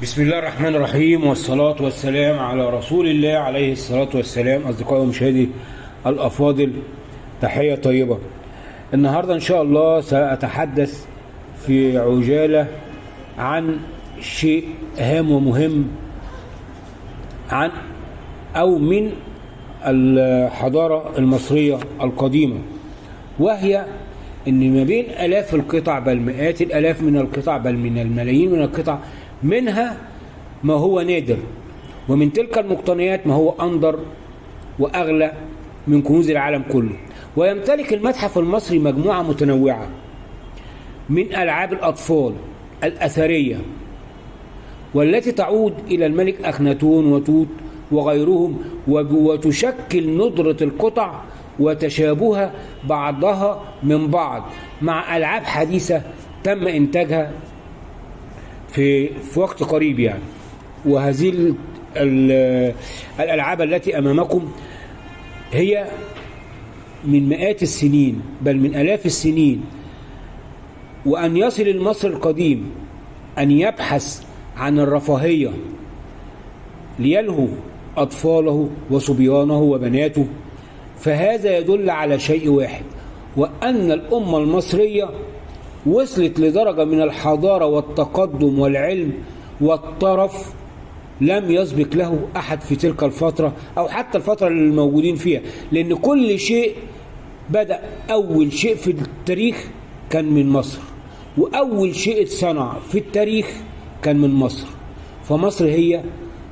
بسم الله الرحمن الرحيم، والصلاة والسلام على رسول الله عليه الصلاة والسلام. أصدقائي ومشاهدي الأفاضل، تحية طيبة. النهاردة إن شاء الله سأتحدث في عجالة عن شيء هام ومهم عن أو من الحضارة المصرية القديمة، وهي إن ما بين آلاف القطع بل مئات الآلاف من القطع بل من الملايين من القطع، منها ما هو نادر، ومن تلك المقتنيات ما هو أندر وأغلى من كنوز العالم كله. ويمتلك المتحف المصري مجموعة متنوعة من ألعاب الأطفال الأثرية، والتي تعود إلى الملك أخناتون وتوت وغيرهم، وتشكل ندرة القطع وتشابه بعضها من بعض مع ألعاب حديثة تم إنتاجها في وقت قريب يعني. وهذه الألعاب التي أمامكم هي من مئات السنين بل من آلاف السنين، وأن يصل المصري القديم أن يبحث عن الرفاهية ليلهو أطفاله وصبيانه وبناته، فهذا يدل على شيء واحد، وأن الأمة المصرية وصلت لدرجة من الحضارة والتقدم والعلم والطرف لم يسبق له أحد في تلك الفترة أو حتى الفترة اللي موجودين فيها، لأن كل شيء بدأ. أول شيء في التاريخ كان من مصر، وأول شيء اتصنع في التاريخ كان من مصر. فمصر هي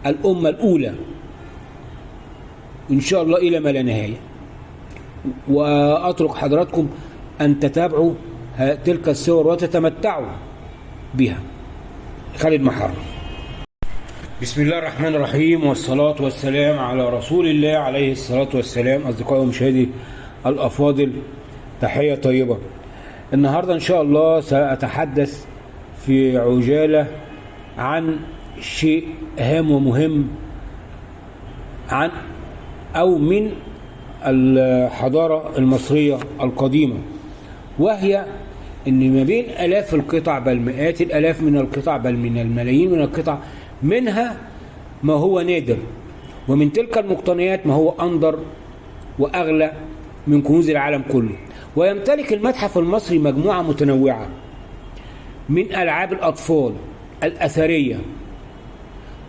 الأمة الأولى إن شاء الله إلى ما لا نهاية. وأترك حضراتكم أن تتابعوا تلك الصور وتتمتعوا بها. خالد محرم. بسم الله الرحمن الرحيم، والصلاة والسلام على رسول الله عليه الصلاة والسلام. أصدقائي ومشاهدي الأفاضل، تحية طيبة. النهاردة إن شاء الله سأتحدث في عجالة عن شيء هام ومهم عن أو من الحضارة المصرية القديمة، وهي إن ما بين آلاف القطع بل مئات الآلاف من القطع بل من الملايين من القطع، منها ما هو نادر، ومن تلك المقتنيات ما هو أندر وأغلى من كنوز العالم كله. ويمتلك المتحف المصري مجموعة متنوعة من ألعاب الأطفال الأثرية،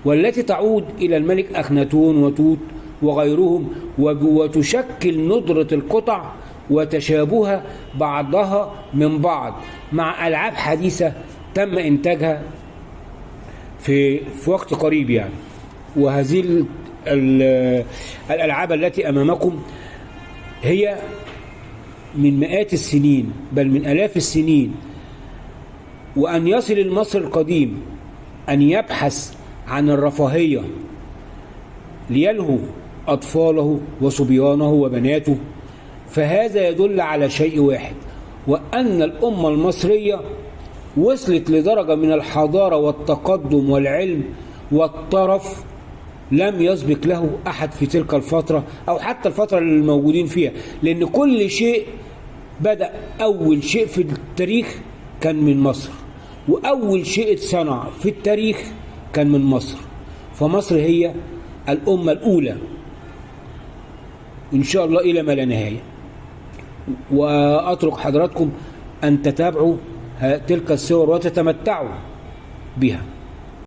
والتي تعود إلى الملك أخناتون وتوت وغيرهم، وتشكل ندرة القطع وتشابه بعضها من بعض مع ألعاب حديثة تم إنتاجها في وقت قريب يعني. وهذه الألعاب التي أمامكم هي من مئات السنين بل من آلاف السنين، وأن يصل المصري القديم أن يبحث عن الرفاهية ليلهو أطفاله وصبيانه وبناته، فهذا يدل على شيء واحد، وأن الأمة المصرية وصلت لدرجة من الحضارة والتقدم والعلم والطرف لم يسبق له أحد في تلك الفترة أو حتى الفترة اللي موجودين فيها، لأن كل شيء بدأ. أول شيء في التاريخ كان من مصر، وأول شيء اتصنع في التاريخ كان من مصر. فمصر هي الأمة الأولى إن شاء الله إلى ما لا نهاية. وأترك حضراتكم أن تتابعوا تلك الصور وتتمتعوا بها.